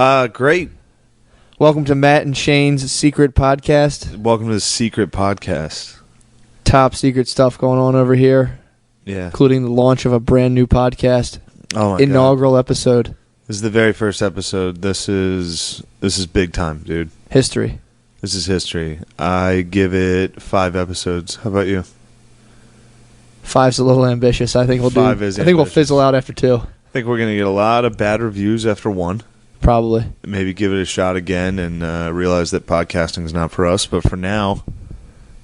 Great. Welcome to Matt and Shane's Secret Podcast. Welcome to the Secret Podcast. Top secret stuff going on over here. Yeah. Including the launch of a brand new podcast. Oh my Inaugural episode. This is the very first episode. This is big time, dude. History. This is history. I give it 5 episodes. How about you? 5's a little ambitious. I think we'll do. 5 is I think we'll ambitious. fizzle out after 2. I think we're gonna get a lot of bad reviews after 1. Probably. Maybe give it a shot again and realize that podcasting is not for us. But for now,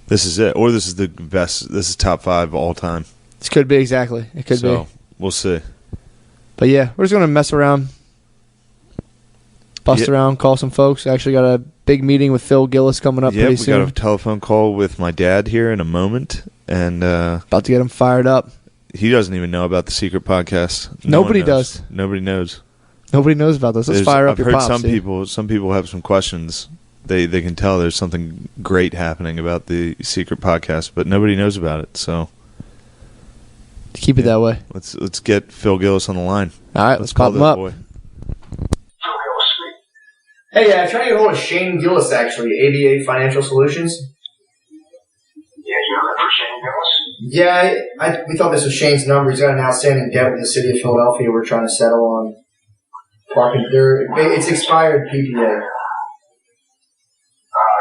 this is it. Or this is the best. This is top 5 all time. This could be exactly. It could be. We'll see. But yeah, we're just gonna mess around, bust around, call some folks. Actually got a big meeting with Phil Gillis coming up pretty soon. We got a telephone call with my dad here in a moment, and about to get him fired up. He doesn't even know about the secret podcast. Nobody does. Nobody knows. Nobody knows about this. Let's fire up your pops. I've heard some people have some questions. They can tell there's something great happening about the secret podcast, but nobody knows about it. So keep it that way. Let's get Phil Gillis on the line. All right, let's pop him up. Hey, I'm trying to get hold of Shane Gillis, actually, ABA Financial Solutions. Yeah, you're looking for Shane Gillis? Yeah, we thought this was Shane's number. He's got an outstanding debt with the city of Philadelphia. We're trying to settle on parking. It's expired PPA. Yeah,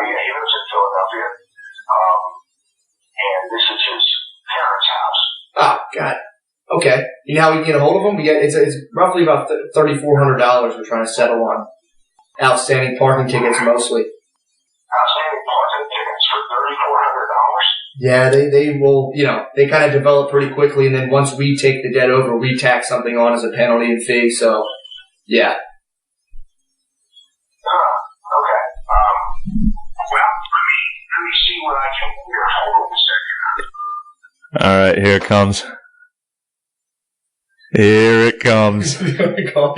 he lives in Philadelphia. And this is his parents' house. Oh, God. Okay. You know how we can get a hold of him? It's roughly about $3,400 we're trying to settle on. Outstanding parking tickets mostly. Outstanding parking tickets for $3,400. Yeah, they will, they kind of develop pretty quickly, and then once we take the debt over, we tack something on as a penalty and fee, so, yeah. Okay. Well, let me see what I can do here. Hold on a second. All right, here it comes. Here it comes.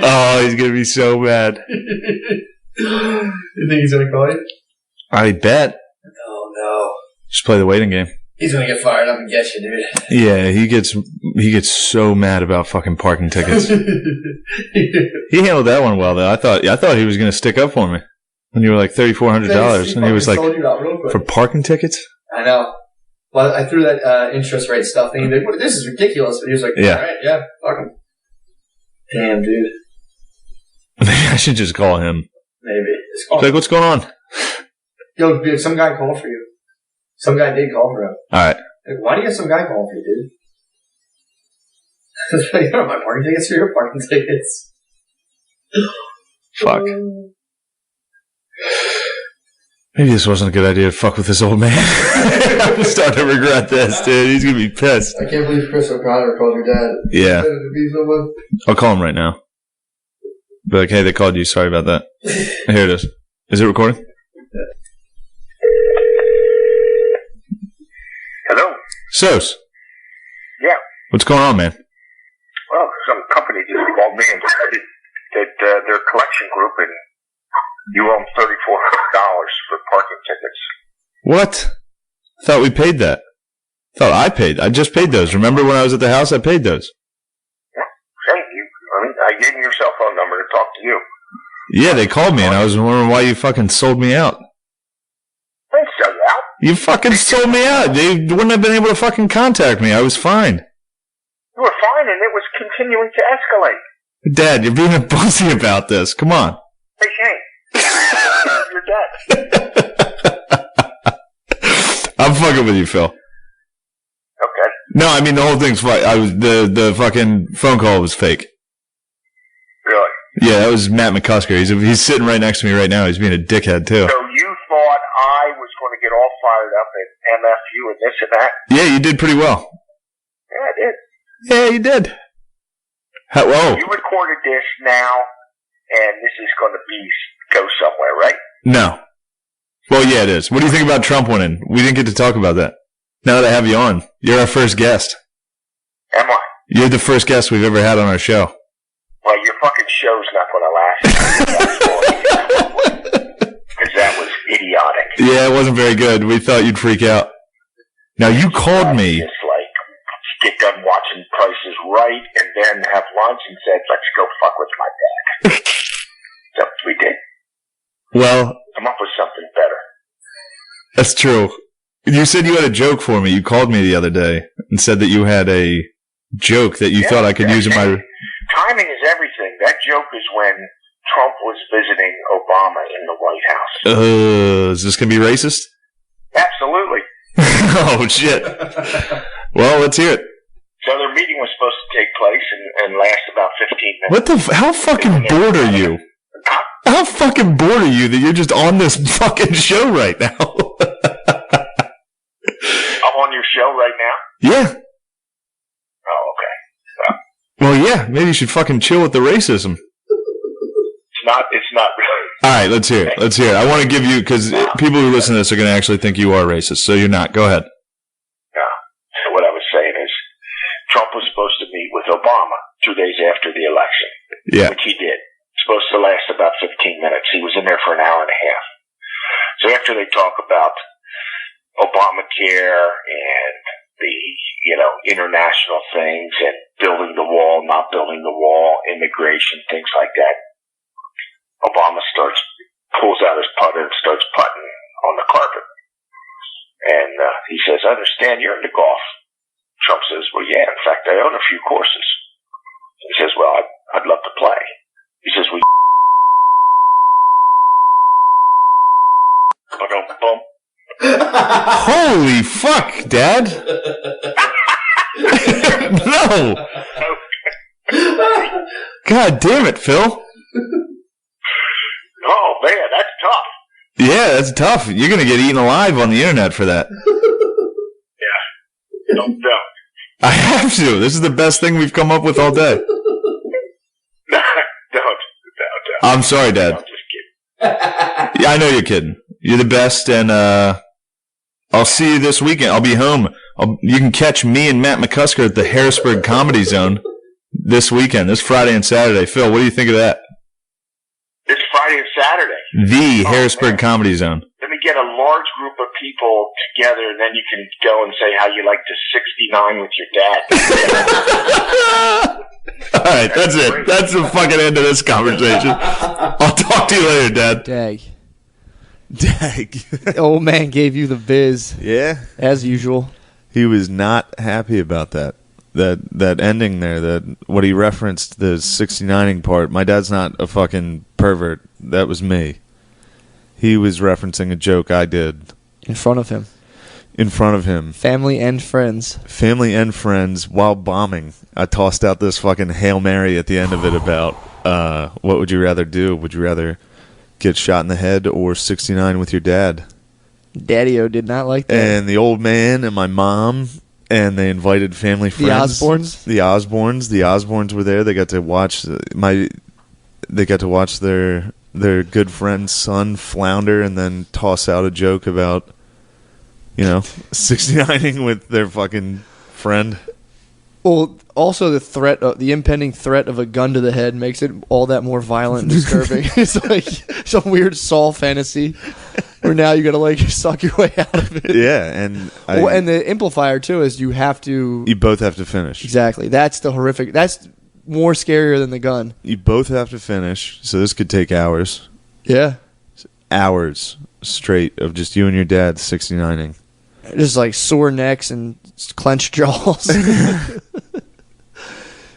Oh, he's gonna be so mad. You think he's gonna call you? I bet. Oh no! Just play the waiting game. He's gonna get fired up and get you, dude. Yeah, he gets so mad about fucking parking tickets. He handled that one well, though. I thought he was gonna stick up for me when you were like $3,400, and he was like, for parking tickets. I know. Well, I threw that interest rate stuff thing. He's like, this is ridiculous. But he was like, yeah. All right, yeah, fuck him. Damn, dude. Maybe I should just call him. Maybe. Just call him. Like, what's going on? Yo, dude, some guy called for you. Some guy did call for him. All right. Like, why do you have some guy calling for you, dude? You don't have my parking tickets for your parking tickets. Fuck. Maybe this wasn't a good idea to fuck with this old man. I'm starting to regret this, dude. He's going to be pissed. I can't believe Chris O'Connor called your dad. Yeah. I'll call him right now. Be like, hey, they called you. Sorry about that. Here it is. Is it recording? Hello? Sos. Yeah. What's going on, man? Well, some company just called me and said that their collection group and you owe $3,400 for parking tickets. What? I thought we paid that. I just paid those. Remember when I was at the house? I paid those. Hey, I gave you your cell phone number to talk to you. Yeah, they called me, and I was wondering why you fucking sold me out. I didn't sell you out. You fucking sold me out. They wouldn't have been able to fucking contact me. I was fine. You were fine, and it was continuing to escalate. Dad, you're being a pussy about this. Come on. Hey, Shane. You're dead. I'm fucking with you, Phil. Okay. No, I mean the whole thing's fine. The fucking phone call was fake. Really? Yeah, that was Matt McCusker. He's sitting right next to me right now. He's being a dickhead too. So you thought I was going to get all fired up and MF you and this and that? Yeah, you did pretty well. Yeah, I did. Yeah, you did. Whoa. You recorded this now, and this is going to go somewhere, right? No. Well, yeah, it is. What do you think about Trump winning? We didn't get to talk about that. Now that I have you on, you're our first guest. Am I? You're the first guest we've ever had on our show. Well, your fucking show's not going to last. Because that was idiotic. Yeah, it wasn't very good. We thought you'd freak out. Now, you called me. Just like, get done watching Price is Right, and then have lunch and said, let's go fuck with my dad. So we Well, come up with something better. That's true. You said you had a joke for me. You called me the other day and said that you had a joke that you thought I could use in my... Timing is everything. That joke is when Trump was visiting Obama in the White House. Is this going to be racist? Absolutely. Oh, shit. Well, let's hear it. So their meeting was supposed to take place and last about 15 minutes. What the... How fucking bored are you? How fucking bored are you that you're just on this fucking show right now? I'm on your show right now? Yeah. Oh, okay. Well, yeah. Maybe you should fucking chill with the racism. It's not really. All right, let's hear it. Let's hear it. I want to give you, because people who listen to this are going to actually think you are racist, so you're not. Go ahead. Yeah. So what I was saying is, Trump was supposed to meet with Obama 2 days after the election. Yeah. Which he did. Supposed to last about 15 minutes. He was in there for an hour and a half. So after they talk about Obamacare and the, international things and building the wall, not building the wall, immigration, things like that, Obama pulls out his putter and starts putting on the carpet. And he says, I understand you're into golf. Trump says, well, yeah, in fact, I own a few courses. He says, well, I'd love to play. He says, we boom. Holy fuck, Dad. No. God damn it, Phil. Oh, man, that's tough. Yeah, that's tough. You're going to get eaten alive on the internet for that. Yeah. Don't. I have to. This is the best thing we've come up with all day. Don't. I'm sorry, Dad. I'm just kidding. Yeah, I know you're kidding. You're the best, and I'll see you this weekend. I'll be home. You can catch me and Matt McCusker at the Harrisburg Comedy Zone this weekend, this Friday and Saturday. Phil, what do you think of that? This Friday and Saturday? The Harrisburg Comedy Zone. Let me get a large group of people together, and then you can go and say how you like to 69 with your dad. All right, that's it. Great. That's the fucking end of this conversation. I'll talk to you later, Dad. Dag. The old man gave you the biz. Yeah. As usual. He was not happy about that. That ending there, that what he referenced, the 69ing part. My dad's not a fucking pervert. That was me. He was referencing a joke I did. In front of him. In front of him. Family and friends. Family and friends while bombing. I tossed out this fucking Hail Mary at the end of it about what would you rather do? Would you rather get shot in the head or 69 with your dad? Daddy-o did not like that. And the old man and my mom... And they invited family friends. The Osbournes? The Osbournes were there. They got to watch their good friend's son flounder and then toss out a joke about 69ing with their fucking friend. Well, also the impending threat of a gun to the head makes it all that more violent and disturbing. It's like some weird Saul fantasy where now you got to suck your way out of it. Yeah, and and the amplifier too is you both have to finish. Exactly. That's the horrific. That's more scarier than the gun. You both have to finish, so this could take hours. Yeah. Hours straight of just you and your dad 69ing. Just sore necks and clenched jaws.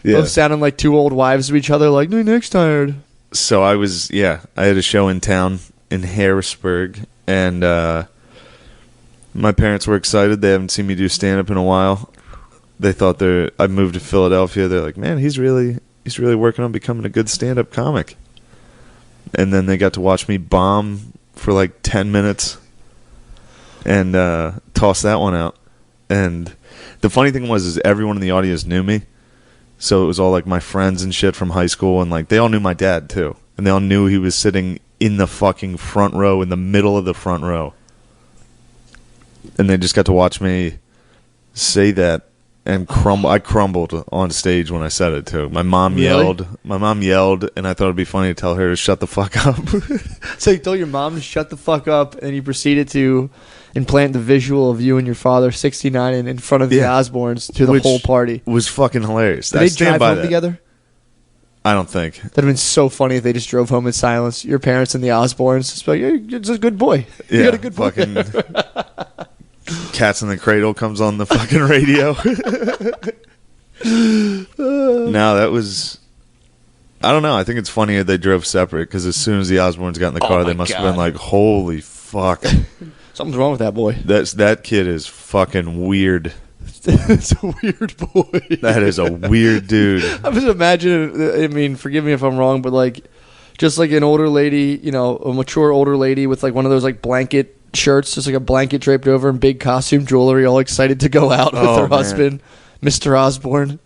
Yeah. Both sounding like two old wives to each other, like, my neck's tired. So I had a show in town in Harrisburg, and my parents were excited. They haven't seen me do stand-up in a while. They thought I moved to Philadelphia. They're like, man, he's really working on becoming a good stand-up comic. And then they got to watch me bomb for 10 minutes and toss that one out. And the funny thing was everyone in the audience knew me. So it was all my friends and shit from high school, and they all knew my dad too. And they all knew he was sitting in the fucking front row, in the middle of the front row. And they just got to watch me say that and crumble. I crumbled on stage when I said it too. My mom yelled, and I thought it'd be funny to tell her to shut the fuck up. So you told your mom to shut the fuck up, and you proceeded to implant the visual of you and your father 69 in front of the Osbournes to the whole party. Was fucking hilarious. Did they drive home together? I don't think. That'd have been so funny if they just drove home in silence. Your parents and the Osbournes. Just like, you're just a good boy. You got a good boy. Fucking Cats in the Cradle comes on the fucking radio. No, that was... I don't know. I think it's funny that they drove separate because as soon as the Osbournes got in the car, they must have been like, holy fuck. Something's wrong with that boy. That kid is fucking weird. It's a weird boy. That is a weird dude. I'm just imagining, I mean, forgive me if I'm wrong, but like, just like an older lady, you know, a mature older lady with like one of those like blanket shirts, just like a blanket draped over and big costume jewelry, all excited to go out with her husband, Mr. Osborne.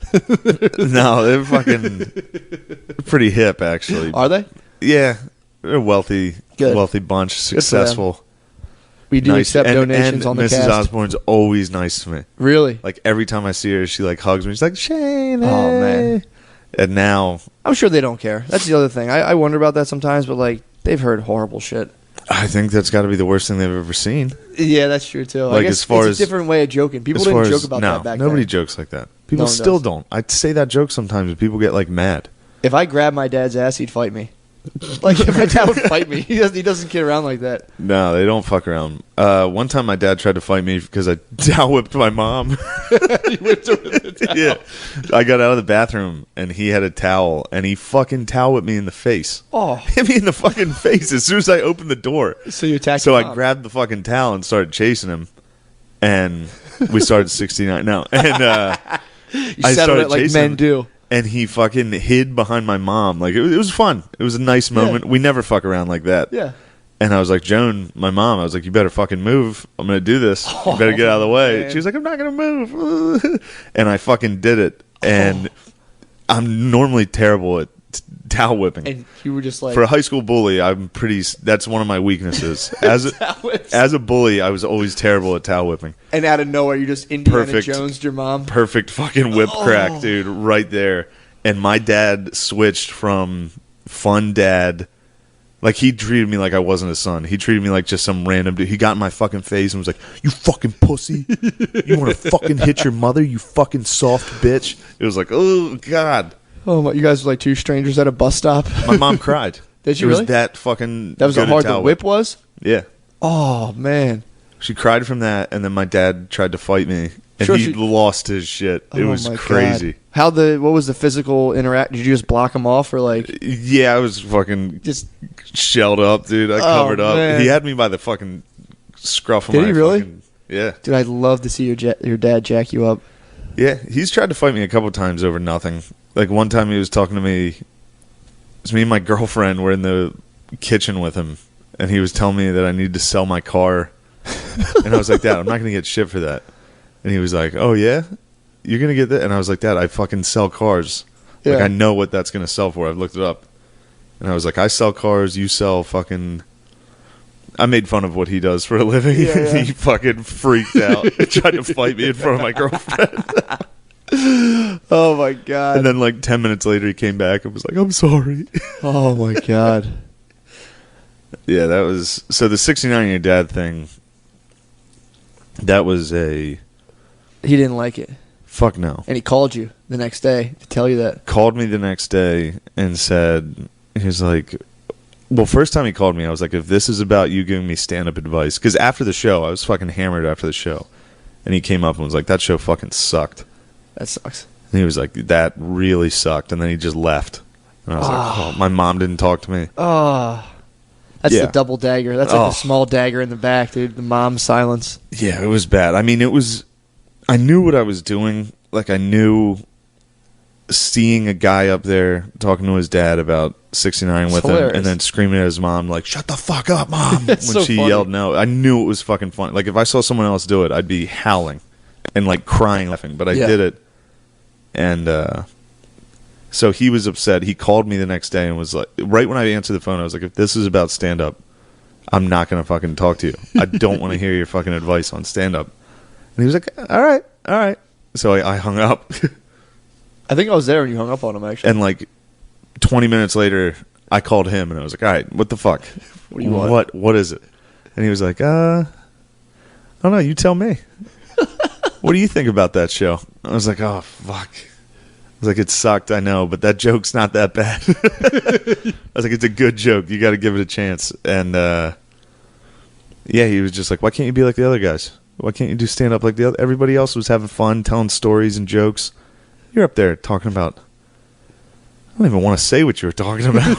No, they're fucking pretty hip, actually. Are they? Yeah. They're a wealthy bunch, successful. We do accept donations and on the Mrs. cast. Osborne's always nice to me. Really? Like every time I see her, she like hugs me. She's like, Shane. Oh, man. And now I'm sure they don't care. That's the other thing. I wonder about that sometimes, but like they've heard horrible shit. I think that's got to be the worst thing they've ever seen. Yeah, that's true too. Like, I guess as far it's a different way of joking. People didn't joke about that back then. Nobody jokes like that. People still don't. I say that joke sometimes and people get like mad. If I grabbed my dad's ass, he'd fight me. Like if my dad would fight me, he doesn't kid around like that. No, they don't fuck around. One time my dad tried to fight me because I towel whipped my mom. He whipped her with a towel. Yeah. I got out of the bathroom and he had a towel and he fucking towel whipped me in the face. Oh. Hit me in the fucking face as soon as I opened the door. So you attacked So your I mom. grabbed the fucking towel and started chasing him. And we started 69. No. And You I settled started it like chasing men him. do. And he fucking hid behind my mom. Like, it was fun. It was a nice moment. We never fuck around like that. Yeah. And I was like, Joan, my mom, I was like, you better fucking move. I'm going to do this. You better get out of the way. Man. She was like, I'm not going to move. And I fucking did it. And I'm normally terrible at towel whipping. And you were just like... For a high school bully, that's one of my weaknesses. As a bully, I was always terrible at towel whipping. And out of nowhere, you just Indiana Jones'd your mom. Perfect fucking whip crack, dude, right there. And my dad switched from fun dad. Like, he treated me like I wasn't his son. He treated me like just some random dude. He got in my fucking face and was like, you fucking pussy. You want to fucking hit your mother, you fucking soft bitch? It was like, oh, God. Oh, my, you guys were like two strangers at a bus stop. My mom cried. Did she it really? Was that fucking... That was how hard the whip was? Yeah. Oh, man. She cried from that, and then my dad tried to fight me, and he lost his shit. It was crazy. God. What was the physical interact? Did you just block him off, or like? Yeah, I was fucking just shelled up, dude. I covered up. Man. He had me by the fucking scruff of Did my he really? fucking... Yeah. Dude, I'd love to see your dad jack you up. Yeah, he's tried to fight me a couple times over nothing. Like, one time he was talking to me. It was me and my girlfriend were in the kitchen with him, and he was telling me that I needed to sell my car. And I was like, Dad, I'm not going to get shit for that. And he was like, oh, yeah? You're going to get that? And I was like, Dad, I fucking sell cars. Like, I know what that's going to sell for. I've looked it up. And I was like, I sell cars, you sell fucking... I made fun of what he does for a living. Yeah. He fucking freaked out and tried to fight me in front of my girlfriend. Oh, my God. And then, like, 10 minutes later, he came back and was like, I'm sorry. Oh, my God. Yeah, that was... So the 69-year dad thing, that was a... He didn't like it. Fuck no. And he called you the next day to tell you that. Called me the next day and said... He was like... Well, first time he called me, I was like, if this is about you giving me stand-up advice... Because after the show, I was fucking hammered after the show. And he came up and was like, that show fucking sucked. That sucks. And he was like, that really sucked. And then he just left. And I was like, oh, my mom didn't talk to me. Oh... That's the double dagger. That's like the small dagger in the back, dude. The mom's silence. Yeah, it was bad. I mean, it was... I knew what I was doing. Like, I knew seeing a guy up there talking to his dad about 69 with him and then screaming at his mom, like, shut the fuck up, Mom, when she yelled no. I knew it was fucking funny. Like, if I saw someone else do it, I'd be howling and, like, crying, laughing. But I did it. And, so he was upset. He called me the next day and was like, right when I answered the phone, I was like, if this is about stand-up, I'm not going to fucking talk to you. I don't want to hear your fucking advice on stand-up. And he was like, all right. So I hung up. I think I was there when you hung up on him, actually. And like 20 minutes later, I called him and I was like, all right, what the fuck? What do you want? What is it? And he was like, I don't know, you tell me. What do you think about that show? I was like, oh, fuck. was like, it sucked, I know, but that joke's not that bad. I was like, it's a good joke. You got to give it a chance. And yeah, he was just like, why can't you be like the other guys? Why can't you do stand up like the other? Everybody else was having fun, telling stories and jokes. You're up there talking about. I don't even want to say what you were talking about.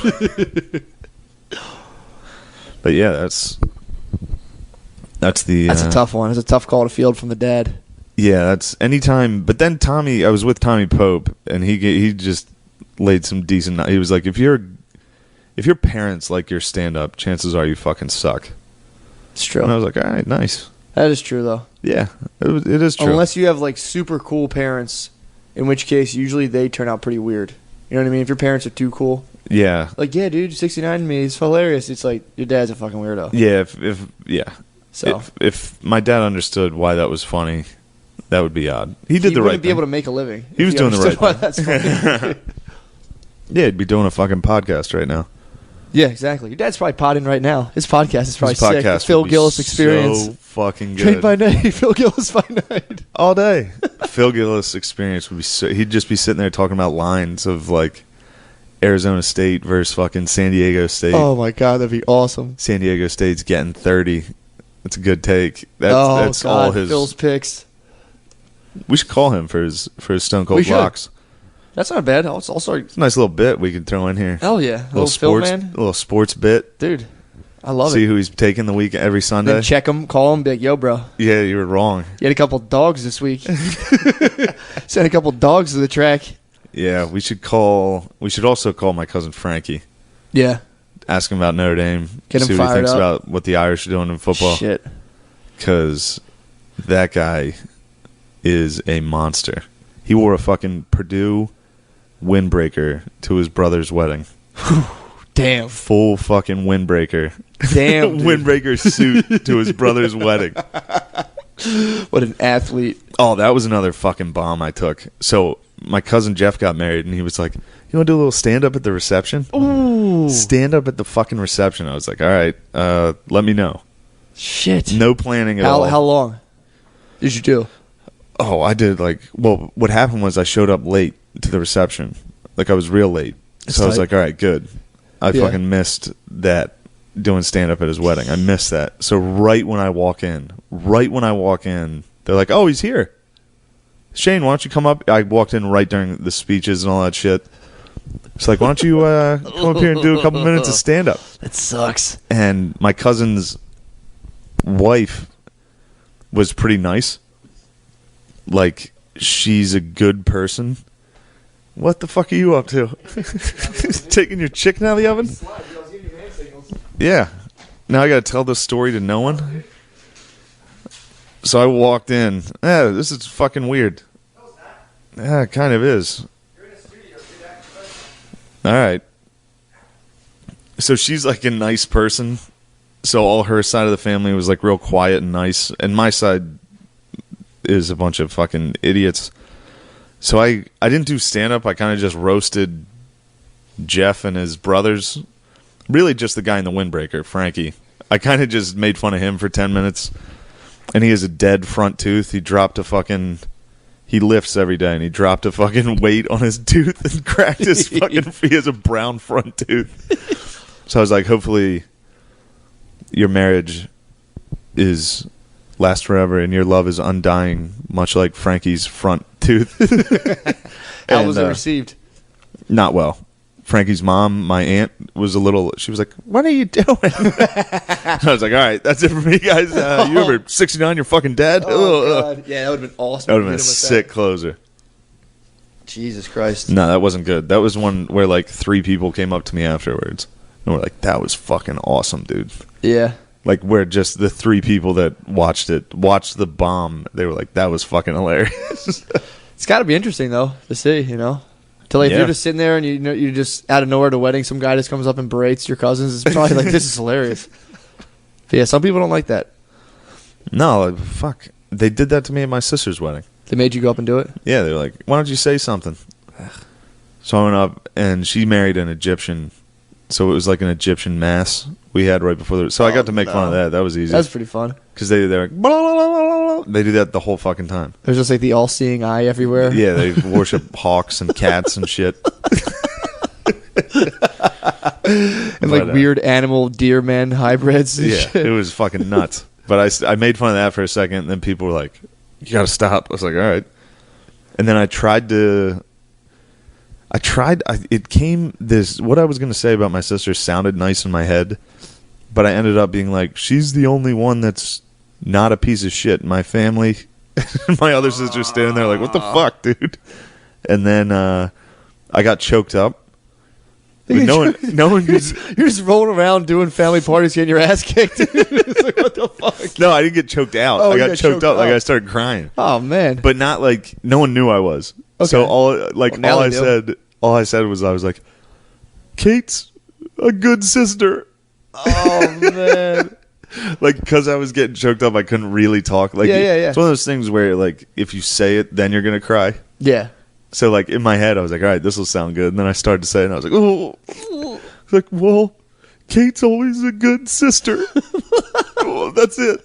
But yeah, that's a tough one. It's a tough call to field from the dad. Yeah, that's anytime. But then Tommy, I was with Tommy Pope, and he just laid some decent. He was like, if your parents like your stand up, chances are you fucking suck. It's true. And I was like, all right, nice. That is true, though. Yeah, it is true. Unless you have like super cool parents, in which case usually they turn out pretty weird. You know what I mean? If your parents are too cool. Yeah. Like, yeah, dude, 69 to me, it's hilarious. It's like, your dad's a fucking weirdo. Yeah, if my dad understood why that was funny, that would be odd. He did the right thing. He wouldn't be able to make a living. He was doing the right thing. Why that's funny. Yeah, he'd be doing a fucking podcast right now. Yeah, exactly. Your dad's probably potting right now. His podcast is probably sick. The Phil Gillis Experience. So fucking good. Trained by night, Phil Gillis by night. All day. Phil Gillis Experience would be so... He'd just be sitting there talking about lines of, like, Arizona State versus fucking San Diego State. Oh, my God, that'd be awesome. San Diego State's getting 30. That's a good take. That's God, all his... Phil's picks. We should call him for his Stone Cold Locks. That's not bad. It's a nice little bit we could throw in here. Hell yeah. A little sports bit. Dude, I love See it. who he's taking the week every Sunday. Then check him, call him, be like, yo, bro. Yeah, you were wrong. You had a couple dogs this week. Sent a couple dogs to the track. Yeah, we should also call my cousin Frankie. Yeah. Ask him about Notre Dame. Get him see what he thinks up. about what the Irish are doing in football. Shit. Because that guy is a monster. He wore a fucking Purdue windbreaker to his brother's wedding. Damn. Full fucking windbreaker. Damn. Windbreaker suit to his brother's wedding. What an athlete. Oh, that was another fucking bomb I took. So my cousin Jeff got married, and he was like, you want to do a little stand-up at the reception? Ooh. Stand-up at the fucking reception. I was like, all right, let me know. Shit. No planning at all. How long did you do? Oh, I did what happened was I showed up late to the reception. Like, I was real late. So I was like, all right, good. I fucking missed that doing stand-up at his wedding. I missed that. So right when I walk in, they're like, oh, he's here. Shane, why don't you come up? I walked in right during the speeches and all that shit. It's like, why don't you come up here and do a couple minutes of stand-up? That sucks. And my cousin's wife was pretty nice. Like, she's a good person. What the fuck are you up to? Taking your chicken out of the oven? Yeah. Now I got to tell this story to no one? So I walked in. This is fucking weird. Yeah, it kind of is. All right. So she's like a nice person. So all her side of the family was like real quiet and nice. And my side is a bunch of fucking idiots. So I didn't do stand-up. I kind of just roasted Jeff and his brothers. Really just the guy in the windbreaker, Frankie. I kind of just made fun of him for 10 minutes. And he has a dead front tooth. He lifts every day, and he dropped a fucking weight on his tooth and cracked his fucking... He has a brown front tooth. So I was like, hopefully your marriage lasts forever and your love is undying, much like Frankie's front tooth. How was it received? Not well. Frankie's mom, my aunt, she was like, what are you doing? I was like, all right, that's it for me, guys. You ever 69, your fucking dad? Oh, God. Yeah, that would have been awesome. That would have been a sick closer. Jesus Christ. No, that wasn't good. That was one where like 3 people came up to me afterwards and were like, that was fucking awesome, dude. Yeah. Like, where just the 3 people that watched the bomb, they were like, that was fucking hilarious. It's got to be interesting, though, to see, you know? If you're just sitting there and you're just out of nowhere at a wedding, some guy just comes up and berates your cousins, it's probably like, this is hilarious. But yeah, some people don't like that. No, fuck. They did that to me at my sister's wedding. They made you go up and do it? Yeah, they were like, why don't you say something? So I went up, and she married an Egyptian So it was like an Egyptian mass we had right before the. So I got to make fun of that. That was easy. That's pretty fun. Because they're like, blah, blah, blah, blah, blah. They do that the whole fucking time. There's just like the all-seeing eye everywhere. Yeah, they worship hawks and cats and shit. And like weird animal deer men hybrids and shit. It was fucking nuts. But I made fun of that for a second, and then people were like, you gotta stop. I was like, all right. And then what I was gonna say about my sister sounded nice in my head, but I ended up being like, she's the only one that's not a piece of shit. My family, my other sister's standing there like, what the fuck, dude? And then I got choked up. No one you're just rolling around doing family parties, getting your ass kicked. It's like, what the fuck? No, I didn't get choked out. I got choked up. Like I started crying. Oh man! But not like no one knew I was. Okay. So all I said was I was like, Kate's a good sister. Oh man! Like because I was getting choked up, I couldn't really talk. Like yeah. It's one of those things where like if you say it, then you're gonna cry. Yeah. So, like, in my head, I was like, all right, this will sound good. And then I started to say it, and I was like, oh. I was like, well, Kate's always a good sister. Oh, that's it.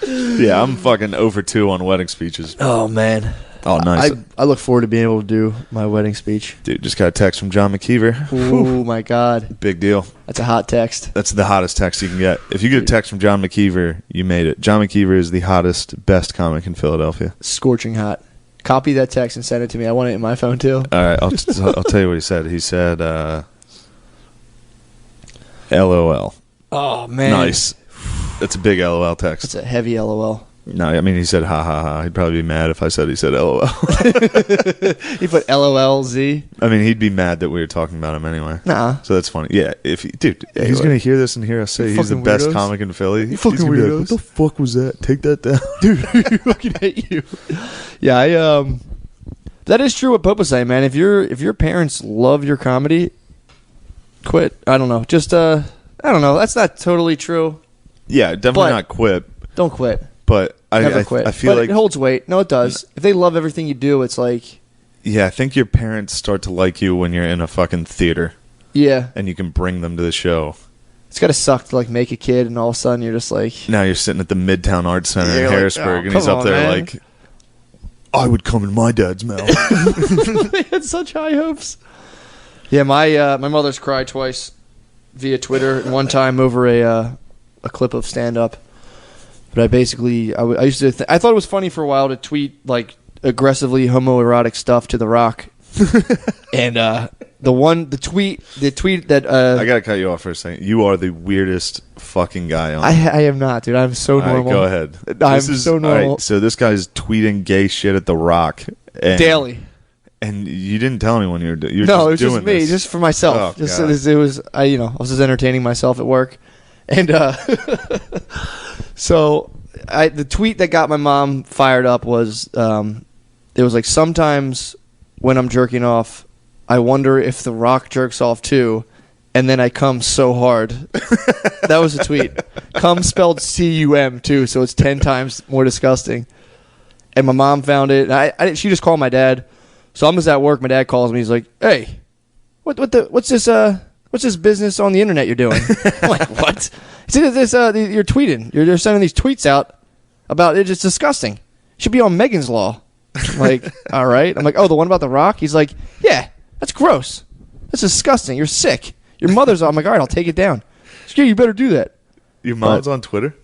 Yeah, I'm fucking over 2 on wedding speeches. Oh, man. Oh, nice. I look forward to being able to do my wedding speech. Dude, just got a text from John McKeever. Oh, my God. Big deal. That's a hot text. That's the hottest text you can get. If you get a text from John McKeever, you made it. John McKeever is the hottest, best comic in Philadelphia. Scorching hot. Copy that text and send it to me. I want it in my phone, too. All right, I'll tell you what he said. He said, LOL. Oh, man. Nice. That's a big LOL text. That's a heavy LOL. No, I mean, he said ha ha ha. He'd probably be mad if I said he said LOL. He put LOLZ. I mean, he'd be mad that we were talking about him anyway. Nah. So that's funny. Yeah, he's going to hear this and hear us say he's the best comic in Philly. You fucking weirdos. Like, what the fuck was that? Take that down. Dude, I fucking hate you. Yeah, that is true what Pope was saying, man. If your parents love your comedy, quit. I don't know. Just, I don't know. That's not totally true. Yeah, definitely not quit. Don't quit. But Never quit. I feel but like it holds weight. No, it does. If they love everything you do, it's like... Yeah, I think your parents start to like you when you're in a fucking theater. Yeah. And you can bring them to the show. It's got to suck to like make a kid and all of a sudden you're just like... Now you're sitting at the Midtown Arts Center in Harrisburg and he's up there man. like... I would come in my dad's mouth. They had such high hopes. Yeah, my mother's cried twice via Twitter and one time over a clip of stand-up. But I basically, I used to, I thought it was funny for a while to tweet like aggressively homoerotic stuff to The Rock, and the tweet that I gotta cut you off for a second. You are the weirdest fucking guy on. I am not, dude. I'm so normal. Right, go ahead. I'm so normal. All right, so this guy's tweeting gay shit at The Rock daily, and you didn't tell anyone you're doing. No, it was doing just me, this. just for myself. Oh, just God. it was I was just entertaining myself at work, and so the tweet that got my mom fired up was it was like, sometimes when I'm jerking off, I wonder if The Rock jerks off too, and then I come so hard. That was a tweet. Cum spelled C-U-M too, so it's 10 times more disgusting. And my mom found it. And she just called my dad. So I'm just at work. My dad calls me. He's like, "Hey, what's this business on the internet you're doing?" I'm like, "What?" He said, "You're tweeting. You're sending these tweets out about it. It's disgusting. Should be on Megan's Law." I'm like, all right. I'm like, "Oh, the one about The Rock?" He's like, "Yeah, that's gross. That's disgusting. You're sick. Your mother's on." I'm like, "All right, I'll take it down." He's like, "Yeah, you better do that." Your mom's on Twitter?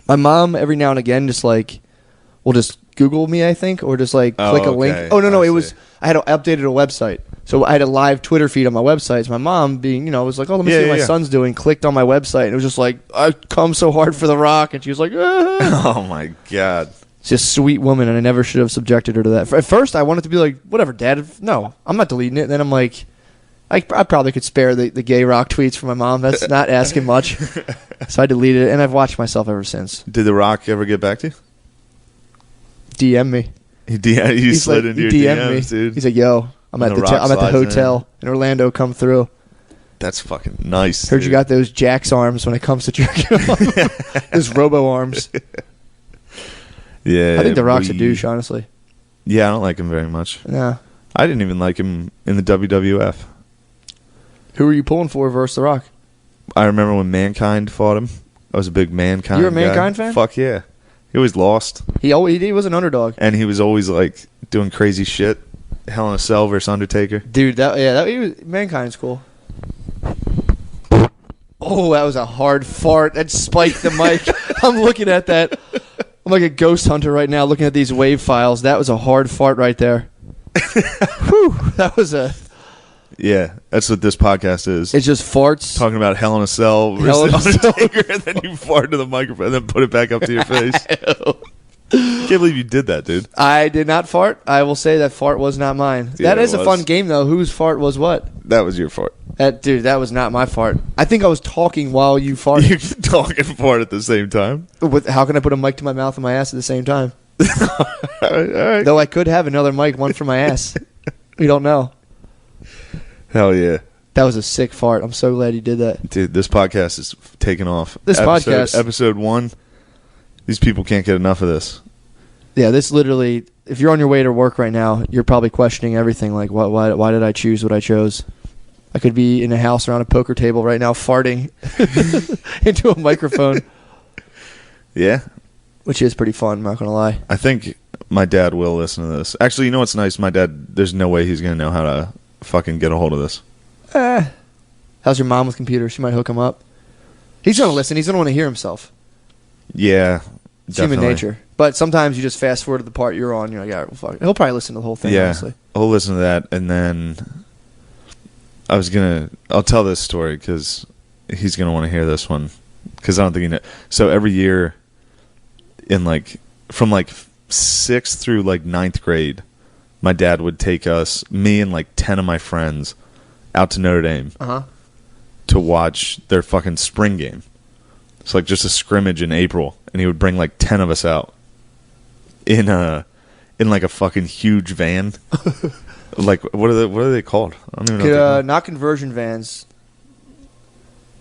My mom, every now and again, just like, will just Google me, I think, or just like click a link. Oh, no, it was, I had updated a website. So I had a live Twitter feed on my website. So my mom, being, was like, "Oh, let me see what my son's doing," clicked on my website, and it was just like, "I come so hard for The Rock," and she was like, "Ah." Oh my God. She's a sweet woman, and I never should have subjected her to that. At first, I wanted to be like, "Whatever, Dad. No, I'm not deleting it." And then I'm like, I probably could spare the gay rock tweets from my mom. That's not asking much. So I deleted it, and I've watched myself ever since. Did The Rock ever get back to you? DM me. He slid into your DMs, dude. He's like, "Yo, I'm at the hotel in Orlando. Come through." That's fucking nice. Heard you got those Jack's arms when it comes to jerking off. Those Robo arms. Yeah, I think The Rock's a douche, honestly. Yeah, I don't like him very much. Yeah. I didn't even like him in the WWF. Who were you pulling for versus The Rock? I remember when Mankind fought him. I was a big Mankind. You're a Mankind guy. fan? Fuck yeah. He always lost. He was an underdog. And he was always like doing crazy shit. Hell in a Cell versus Undertaker. Dude, Mankind's cool. Oh, that was a hard fart. That spiked the mic. I'm looking at that. I'm like a ghost hunter right now looking at these wave files. That was a hard fart right there. Whew, that was a... Yeah, that's what this podcast is. It's just farts. Talking about Hell in a Cell versus Undertaker, and then you fart to the microphone and then put it back up to your face. Can't believe you did that, dude. I did not fart. I will say that fart was not mine. Yeah, that is a fun game, though. Whose fart was what? That was your fart. That was not my fart. I think I was talking while you farted. You talk and fart at the same time? How can I put a mic to my mouth and my ass at the same time? All right. Though I could have another mic, one for my ass. We don't know. Hell yeah. That was a sick fart. I'm so glad you did that. Dude, this podcast is taking off. Podcast. Episode 1, these people can't get enough of this. Yeah, this literally, if you're on your way to work right now, you're probably questioning everything. Like, why did I choose what I chose? I could be in a house around a poker table right now farting into a microphone. Yeah. Which is pretty fun, I'm not going to lie. I think my dad will listen to this. Actually, you know what's nice? My dad, there's no way he's going to know how to fucking get a hold of this. How's your mom with computers? She might hook him up. He's going to listen. He's going to want to hear himself. Yeah, it's human nature. But sometimes you just fast forward to the part you're on. You're like, all right, well, fuck it. He'll probably listen to the whole thing, honestly. I'll listen to that, and then I'll tell this story because he's going to want to hear this one because I don't think he knows. So every year from 6th through 9th grade, my dad would take me and 10 of my friends out to Notre Dame to watch their fucking spring game. It's just a scrimmage in April, and he would bring 10 of us out in a fucking huge van. What are they called? I don't even know. Not conversion vans.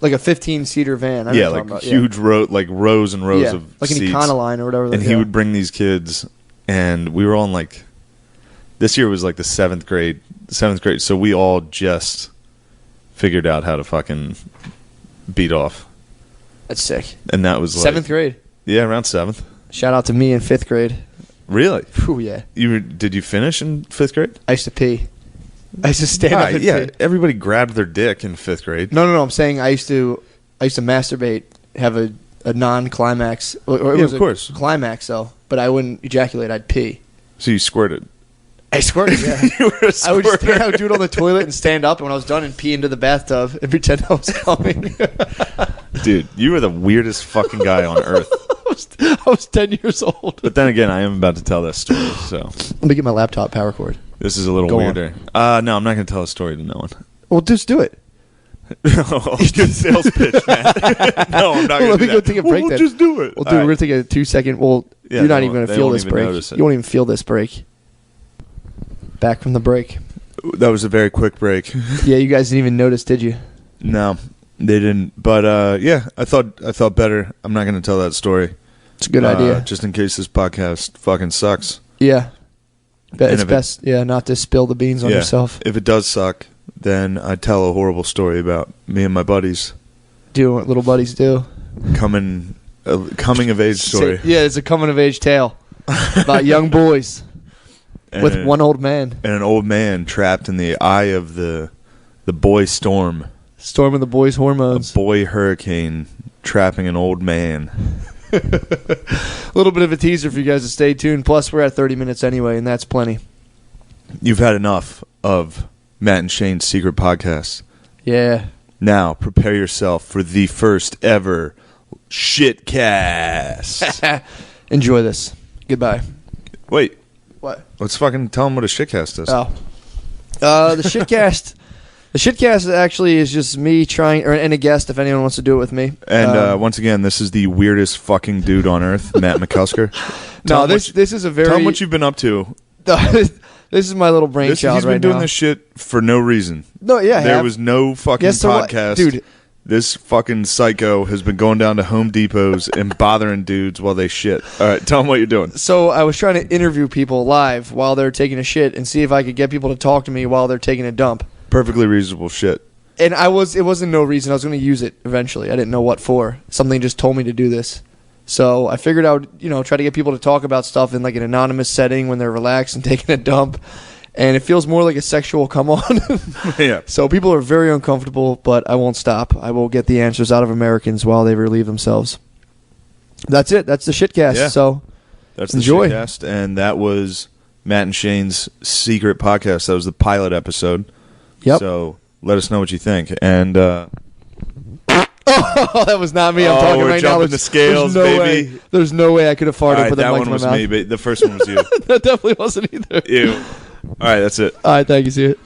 Like a 15-seater van. Huge rows and rows of like an seats. Econoline or whatever. And he would bring these kids, and we were all this year was the 7th grade. So we all just figured out how to fucking beat off. That's sick. And that was 7th grade. Yeah, around 7th. Shout out to me in 5th grade. Really? Ooh, yeah. Did you finish in 5th grade? I used to pee. I used to stand up and pee. Everybody grabbed their dick in 5th grade. No. I'm saying I used to masturbate, have a non-climax. Or it was of course. A climax, though. But I wouldn't ejaculate. I'd pee. So you squirted? I squirted, yeah. You were a squirter. I would do it on the toilet and stand up, and when I was done, and pee into the bathtub and pretend I was coming. Dude, you were the weirdest fucking guy on earth. I was 10 years old. But then again, I am about to tell this story, so. Let me get my laptop power cord. This is a little weirder. No, I'm not going to tell a story to no one. Well, just do it. Good sales pitch, man. No, I'm not going to do that. Let me go take a break then. We'll just do it. Well, dude, we're going to take a 2-second. Well, you're not even going to feel this break. You won't even feel this break. Back from the break. That was a very quick break. Yeah, you guys didn't even notice, did you? No, they didn't. But yeah, I thought better. I'm not going to tell that story. It's a good idea. Just in case this podcast fucking sucks. Yeah. It's best, not to spill the beans on yourself. If it does suck, then I'd tell a horrible story about me and my buddies. Doing what little buddies do. Coming of age story. Yeah, it's a coming of age tale about young boys with one old man. And an old man trapped in the eye of the boy storm. Storm of the boy's hormones. A boy hurricane trapping an old man. A little bit of a teaser for you guys to stay tuned. Plus, we're at 30 minutes anyway, and that's plenty. You've had enough of Matt and Shane's secret podcast. Yeah. Now, prepare yourself for the first ever shitcast. Enjoy this. Goodbye. Wait. What? Let's fucking tell them what a shitcast is. Oh. The shitcast... The shitcast actually is just me trying, and a guest if anyone wants to do it with me. And once again, this is the weirdest fucking dude on earth, Matt McCusker. This is a very... Tell him what you've been up to. This is my little brainchild He's been doing this shit for no reason. No, yeah, there was no fucking podcast. Dude. This fucking psycho has been going down to Home Depots and bothering dudes while they shit. All right, tell them what you're doing. So I was trying to interview people live while they're taking a shit and see if I could get people to talk to me while they're taking a dump. Perfectly reasonable shit. And it wasn't no reason. I was going to use it eventually. I didn't know what for. Something just told me to do this. So I figured I would, try to get people to talk about stuff in like an anonymous setting when they're relaxed and taking a dump. And it feels more like a sexual come on. Yeah. So people are very uncomfortable, but I won't stop. I will get the answers out of Americans while they relieve themselves. That's it. That's the shitcast. Yeah. So That's enjoy. The shitcast, and that was Matt and Shane's secret podcast. That was the pilot episode. Yep. So let us know what you think. And Oh, that was not me. I'm talking we're right now. jumping the scales, there's no baby. Way. There's no way I could have farted all right, with a that mic one in my was mouth. me, but the first one was you. That definitely wasn't either. Ew. All right, that's it. All right, thank you. See it.